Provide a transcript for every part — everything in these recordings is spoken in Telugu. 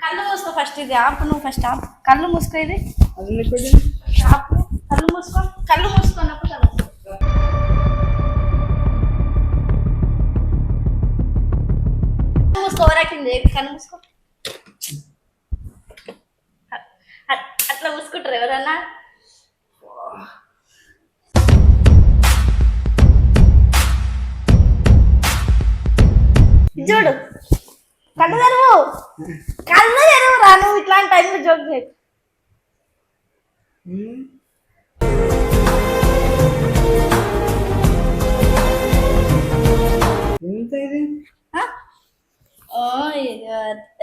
కళ్ళు మూసుకో ఫస్ట్. ఇది ఆపు, నువ్వు ఫస్ట్ ఆపు. కళ్ళు మూసుకో. ఇది ఆపు. కళ్ళు మూసుకో. కళ్ళు మూసుకున్నప్పుడు కళ్ళు మూసుకో. ఓవరాక్టింగ్ చేయకు. కళ్ళు మూసుకో. అట్లా మూసుకుంటారు ఎవరన్నా? చూడు, కళ్ళు తెరువు. కళ్ళు తెరువు రా. నువ్వు ఇట్లాంటి టైంలో జోక్ చేయకు.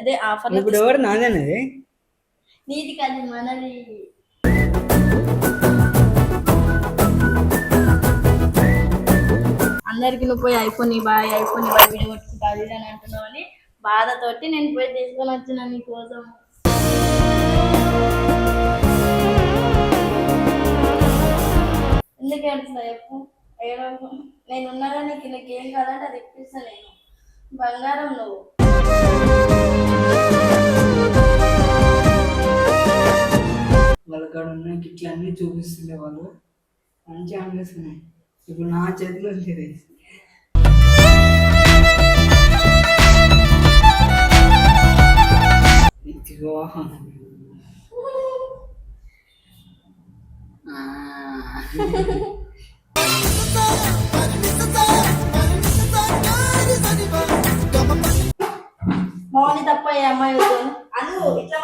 అదే ఆఫర్. ఇప్పుడు ఎవరు నాదేనది? నీది కాదు, మనది. అందరికి నువ్వు పోయి ఐఫోన్ బాయ్ వీడియో కొట్టుకుంటా అది అని అంటున్నావు అని బాధతోటి నేను పోయి తీసుకొని వచ్చిన నీకోసం. ఎందుకు ఏడుస్తున్నా చెప్పు? నేను ఉన్నాగా నీకు నీకేం కాదంటే అది ఇప్పిస్తా. నేను బంగారం నువ్వు. వాళ్ళ కాడ ఉన్న గిట్ల అన్నీ చూపిస్తుండే వాళ్ళు మంచిగా అనిపిస్తున్నాయి. ఇప్పుడు నా చేతిలో లేదు. ఇదిగో మౌని తప్ప ఏ అమ్మాయి అను ఇట్లా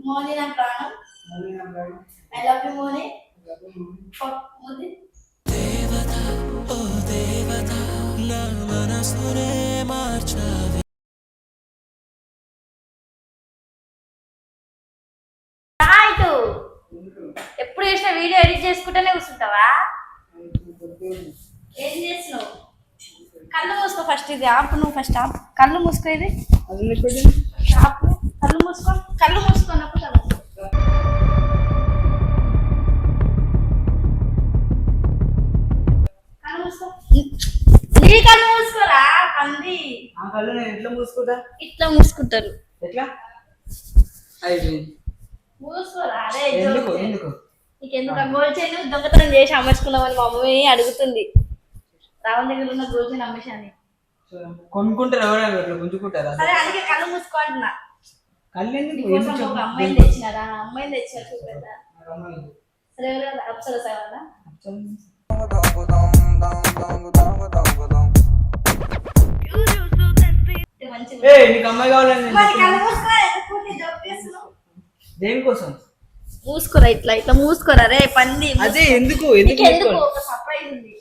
మౌని నా ప్రాణం. ఐ లవ్ యు మౌని. ఎప్పుడు చేసిన వీడియో ఎడిట్ చేసుకుంటేనే కూర్చుంటావా? ఏం చేసినావు? కళ్ళు మూసుకో ఫస్ట్. ఇది ఆపు, నువ్వు ఫస్ట్ ఆపు. కళ్ళు మూసుకో. ఇది ఆపు. కళ్ళు మూసుకో. కళ్ళు మూసుకున్నప్పుడు కళ్ళు మూసుకో. నీ కళ్ళు మూసుకోరా పంది. ఎట్లా మూసుకుంటా? ఇట్లా మూసుకుంటారు. ఎట్లా మూసుకోరా? అదే ఎందుకు నీకెందుకు గోల్డ్ చైన్ దొంగతనం చేసి అమర్చుకున్నామని మా మమ్మీ అడుగుతుంది. రావణ దగ్గర ఉన్న గోల్డ్ చైన్ అమ్మేశాని కొనుక్కుంటారు. ఎవరైనా ఇట్లా గుంజుకుంటారా? సరే, అందుకే కళ్ళు మూసుకో అంటున్నా. కళ్ళు ఎందుకు? ఒక అమ్మాయిని తెచ్చినారా? అమ్మాయిని తెచ్చారు చూపెడతా. సరే, అప్సర సార్ నీకు అమ్మాయి కావాలని దేనికోసం? మూసుకోరా. ఇట్లా ఇట్లా మూసుకోరా రే పంది. అదే ఎందుకు? ఒక సర్ప్రైజ్ ఉంది.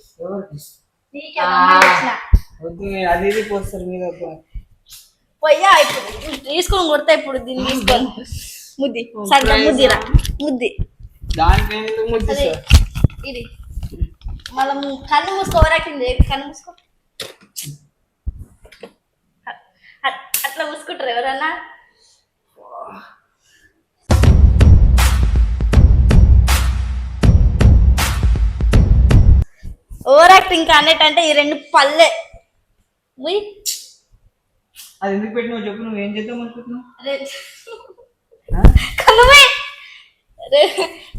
అది ఇది పోస్తారు మీద పోయా. ఇప్పుడు తీసుకొని కొడతా. ఇప్పుడు దీన్ని తీసుకొని ముద్ది సరిగ్గా ముద్దిరా. ముద్ది ఇది మళ్ళీ కళ్ళు మూసుకో. ఓవరాక్టింగ్ చేయకు. కళ్ళు మూసుకో. అట్లా మూసుకుంటారు ఎవరన్నా? ఓవర్ యాక్టింగ్ అన్నట్టంటే ఈ రెండు పల్లె. అది ఎందుకు పెట్టినావు చెప్పు? నువ్వు ఏం చేద్దాం అనుకుంటున్నావు?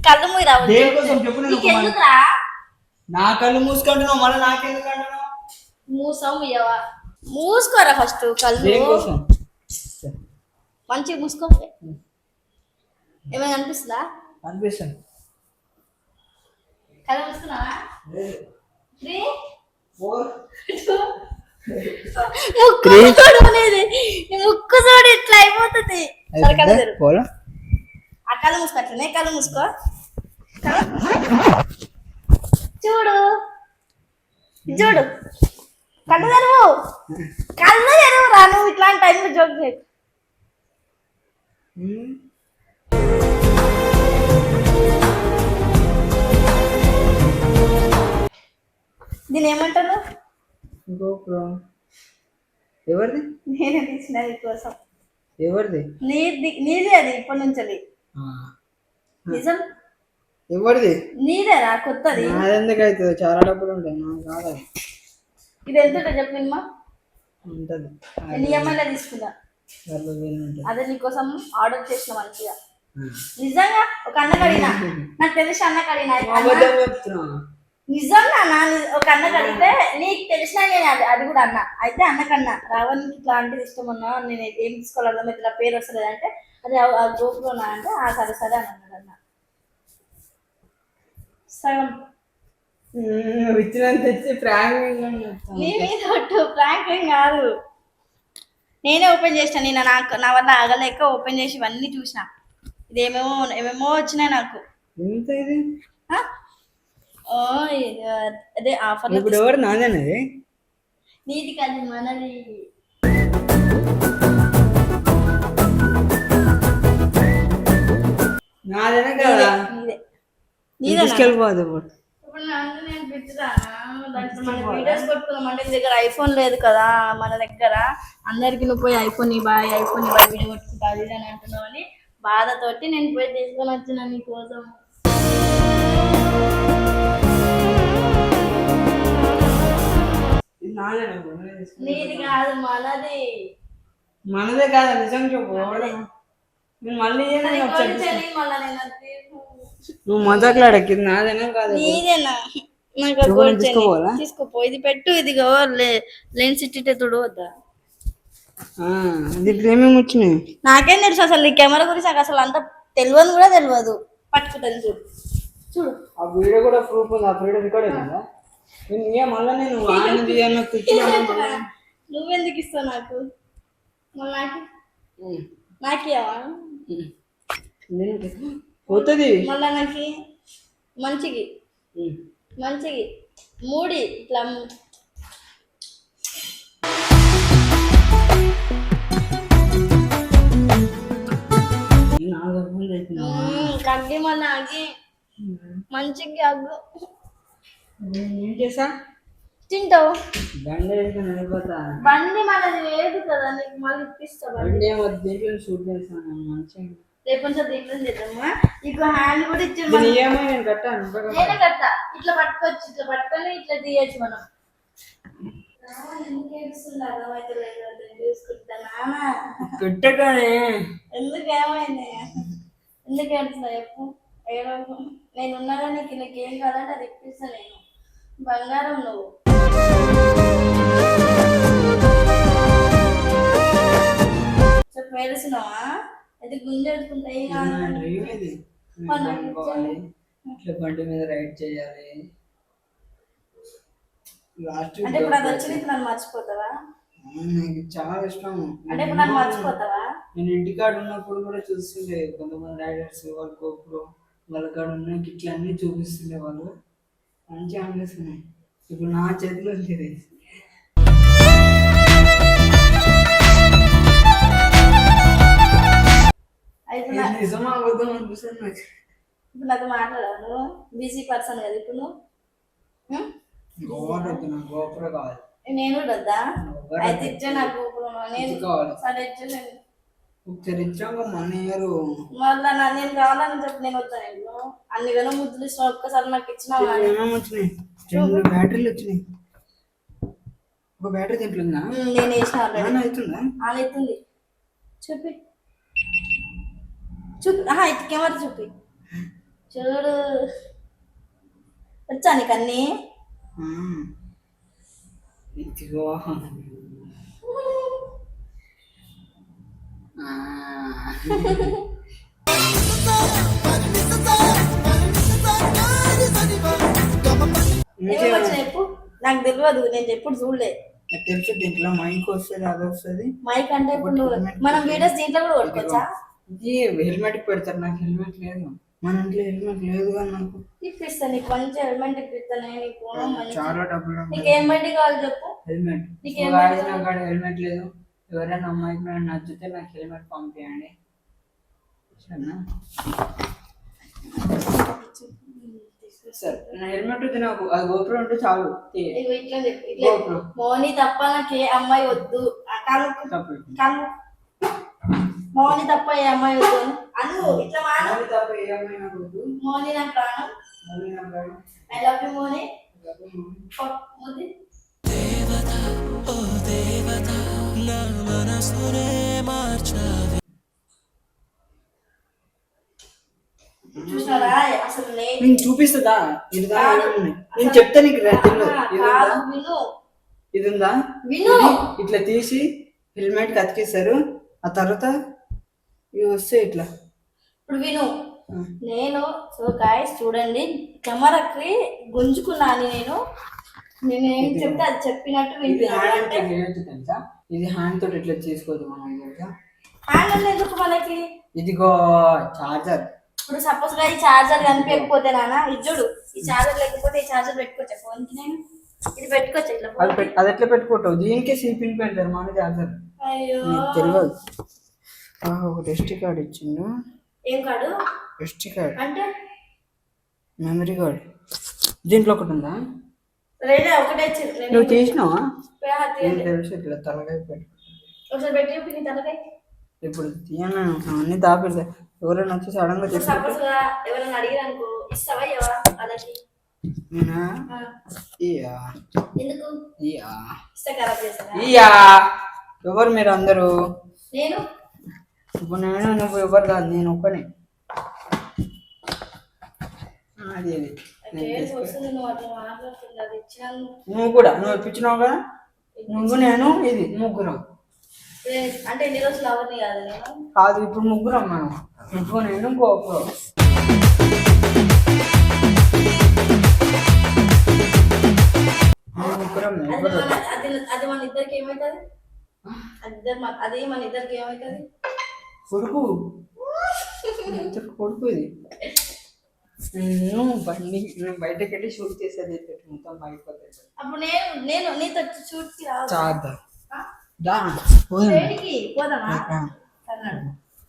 కళ్ళు మూయి రావు. దేనికోసం చెప్పు? నా కళ్ళు మూసుకుంటున్నావు, మళ్ళీ నాకెందుకు అంటున్నావు? మూసావా? మూసుకోరా ఫస్ట్. కళ్ళు మంచిగా మూసుకో. ఏమైనా అనిపిస్తుందా? అనిపిస్తుంది. కళ్ళు మూసుకున్నావా? ముక్కు చూడు ఇట్లా అయిపోతుంది. ఆ కళ్ళు మూసుకో. అట్లనే కళ్ళు మూసుకో. చూడు చూడు. కళ్ళు తెరువు. కళ్ళు తెరువు రా. నువ్వు ఇట్లాంటి టైంలో జోక్ చేయకు. దీని ఏమంటారు? ఎవరిది? నేనే తీసిన కోసం. ఎవరిది? నీది అది ఇప్పటి నుంచి. నిజం. ఎవరిది? నీదేరా కొత్తది. ఎందుకు అవుతుంది? చాలా డబ్బులు ఉంటాయి. నాకు కాదు. ఇది ఎంత చెప్పినమ్మా? ఉంటది. ఈఎంఐలో తీసుకుందా? 40,000 ఉంటుంది. అదే నీకోసం ఆర్డర్ చేసిన మంచిగా. నిజంగా ఒక అన్నకు అడిగినా, నాకు తెలిసి అన్నకు అడిగినా, అబద్ధం చెప్తున్నా. నిజంగా ఒక అన్నకు అడిగితే నీకు తెలిసిన నేను అది కూడా అన్న. అయితే అన్నకన్నా రావణ్కి ఇట్లాంటిది ఇష్టం ఉన్నా, నేను ఏం తీసుకోవాలి ఇట్లా పేరు వస్తలేదు అంటే అది ఆ గోపులోనా అంటే సరే సరే అని అన్నాడు అన్న. సగం ఇచ్చినంత తెచ్చి ప్రాంక్ నీ మీద ఒట్టు, ప్రాంక్ ఏం కాదు. నేనే ఓపెన్ చేసిన, నేను నా వల్ల ఆగలేక ఓపెన్ చేసి ఇవన్నీ చూసిన. ఇది ఏమేమో వచ్చినాయి నాకు. ఎంత ఇది? అదే ఆఫర్. ఇప్పుడు ఎవరు నాదేనది? నీది కాదు, మనది. నాదేనా కదా? తీసుకెళ్ళిపోదు. ఇప్పుడు నేను పెట్టుదానా మన వీడియోస్ కొట్టుకున్నాం అంటే నీ దగ్గర ఐఫోన్ లేదు కదా మన దగ్గర. అందరికి నువ్వు పోయి ఐఫోన్ బాయ్ వీడియో కొట్టుకుంటా అది అని అంటున్నావు అని బాధతోటి నేను పోయి తీసుకొని వచ్చిన నీ కోసం. నీది కాదు, మనది. మనదే కాదు, నిజం చెప్పు. మళ్ళీ నువ్వు మజాకులాడకి నాదేనా కాదు? నీదేనా? తీసుకోపో, ఇది పెట్టు. ఇదిగో లెన్స్ ఇట్టే తుడు వద్దా? దీంట్లో ఏమేమి వచ్చినాయి నాకేం తెలుసు అసలు. నీ కెమెరా గురించి నాకు అసలు అంత తెలియదు కూడా తెలియదు. పట్టుకుంటుంది చూడు చూడు. ఆ వీడియో కూడా ప్రూఫ్ ఉంది. ఆ వీడియో రికార్డ్ అయిందా? మళ్ళీ నేను నువ్వెందుకు ఇస్తావు నాకు? మళ్ళీ నాకేవా పోతుంది మళ్ళా నాకు మంచికి మూడి ఇట్లా కగ్గి మళ్ళీ ఆగి మంచిగా అగ్గు ఏం చేసా తింటావు. బండి మనది లేదు కదా, నీకు మళ్ళీ ఇప్పిస్తా. షూట్ చేస్తాను మంచిగా. రేపు దీంట్లో చేద్దామా? నీకు హ్యాండ్ కూడా ఇచ్చాను. నేను కట్టాను. నేనే కట్టా. ఇట్లా పట్టుకోవచ్చు, ఇట్లా పట్టుకొని ఇట్లా తీయచ్చు మనం. ఎందుకు ఏమైంది? ఎందుకు ఏడుస్తున్నా చెప్పు. నేను ఉన్నాగా నీకు ఏం కాదంటే అది ఇప్పిస్తా. నేను బంగారం నువ్వు. చెప్పు, ఏడుస్తున్నావా? అది గుండె ఎడుకుంటాయి. బండి మీద రైడ్ చేయాలి. అంటే ఇప్పుడు అది వచ్చి నన్ను మర్చిపోతావా? నాకు చాలా ఇష్టం. అంటే ఇప్పుడు నన్ను మర్చిపోతావా? నేను ఇంటికాడ ఉన్నప్పుడు కూడా చూస్తుండే కొంతమంది రైడర్స్ వాళ్ళ గోపురం వాళ్ళ కాడ ఉన్న ఇట్లా అన్ని చూపిస్తుండే వాళ్ళు. మంచిగా అనిపిస్తున్నాయి. ఇప్పుడు నా చేతిలో లేదు. నిజమా అబద్ధం అనిపిస్తుంది నాకు. ఇప్పుడు నాతో మాట్లాడాను. బిజీ పర్సన్ కదా ఇప్పుడు నువ్వు. గోపురం కావాలి. నేను వద్దా? అయితే ఇచ్చా నా గోపురం. సరే మళ్ళా నేను కావాలని చెప్పి నేను వద్దాను. అన్ని వేల ముద్దులు ఇష్టం. ఒక్కసారి నాకు ఇచ్చిన బ్యాటరీలు వచ్చినాయి. ఒక బ్యాటరీ తింటుందా? నేను వేసిన అవుతుందా? అవుతుంది. చూపి కెమెరా చూపి చూడు. వచ్చా నీకు అన్నీ? చెప్పు. నాకు తెలియదు, నేను ఎప్పుడు చూడలే. తెలుసు దీంట్లో మైక్ వస్తుంది, అది వస్తుంది. మైక్ అంటే ఇప్పుడు మనం వీడియోస్ దీంట్లో కూడా కొట్టుకోవచ్చా? హెల్మెట్ పెడతారు. నాకు హెల్మెట్ లేదు. మన ఇంట్లో హెల్మెట్ లేదు కానీ నాకు ఇప్పిస్తా. నీకు మంచి హెల్మెట్ ఇప్పిస్తానే. నీకు చాలా డబ్బులు. నీకు ఏం బండి కావాలి చెప్పు. హెల్మెట్. నాకు హెల్మెట్ లేదు. ఎవరైనా అమ్మాయికి నచ్చితే నాకు హెల్మెట్ పంపించండి. సరేనా? సరే, నా హెల్మెట్ ఉంది. నాకు అది గోపురం ఉంటే చాలు. ఇట్లా చెప్పు. మోని తప్ప నాకు ఏ అమ్మాయి వద్దు. మోని తప్ప ఏ అమ్మాయి వద్దు అను. ఇట్లా మోని నా ప్రాణం. ఐ లవ్ యు మోని. చూసారా అసలు నేను చూపిస్తుందా ఇది కాదు. నేను చెప్తా నీకు తెలియదు కాదు, విను ఇది ఉందా విను ఇట్లా తీసి హెల్మెట్ కి అతికిస్తారు ఆ తర్వాత ఇవి వస్తాయి ఇట్లా ఇప్పుడు విను నేను సో గాయస్ చూడండి కెమెరాకి గుంజుకున్నాను నేను ఏం చెప్తే అది చెప్పినట్టు ఇది హ్యాండ్ వినిపించాలి తెలుసా ఇది హ్యాండ్ తోటి ఇట్లా చేసుకోవద్దు మనం తెలుసా హ్యాండ్ ఎందుకు మనకి ఇదిగో చార్జర్ ఇప్పుడు సపోజ్ గా ఈ చార్జర్ కనిపించకపోతే నాన్న ఇది చూడు ఈ చార్జర్ లేకపోతే ఈ చార్జర్ పెట్టుకోవచ్చా ఫోన్ కి నేను ఇది పెట్టుకోవచ్చా ఇట్లా phone కి? అది ఎట్లా పెట్టుకుంటావు దీనికే సీపిన్ పెడతారు మన చార్జర్ అయ్యో నీకు తెలియదు ఒక టెస్ట్ కార్డ్ ఇచ్చిండు ఏం కాడు టెస్ట్ కార్డ్ అంటే మెమరీ కార్డ్ దీంట్లో ఒకటి ఉందా రెండే ఒకటే ఇచ్చింది నువ్వు తీసినావా నేను తెలుసు ఇట్లా తలకాయ పెట్టు ఒకసారి పెట్టి చూపి నీ తలకాయ ఇప్పుడు తీయను అన్ని దాపెడతా ఎవరైనా వచ్చి సడన్ గా తీసుకుంటే సపోజ్ గా ఎవరైనా అడిగారు అనుకో ఇస్తావా ఇవ్వవా వాళ్ళకి నేనా ఆ. ఇయా ఎందుకు ఇయా ఇస్తే ఖరాబ్ చేస్తారా ఇయా ఎవరు మీరు అందరూ నేను ఇప్పుడు నేను నువ్వు ఎవరు కాదు నేను ఒక్కనే అది అది కేసు వస్తుంది నువ్వు అట్లా మాట్లాడుతుంది అది ఇచ్చినాను నువ్వు కూడా నువ్వు ఇప్పించినావు కదా నువ్వు నేను ఇది ముగ్గురం అంటే ఎన్ని రోజులు అవన్నీ కాదు నేను కాదు ఇప్పుడు ముగ్గురం మనం నువ్వు నేను ఇంకొకరు ముగ్గురం అది మన ఇద్దరికి ఏమవుతుంది అది మన ఇద్దరికి ఏమవుతుంది కొడుకు కొడుకు ఇది నేను బయటకి వెళ్ళి షూట్ చేసేది మొత్తం అయిపోతుంది అప్పుడు నేను నీతో షూట్కి రావాలి చాదా బయటికి పోదామా అన్నాడు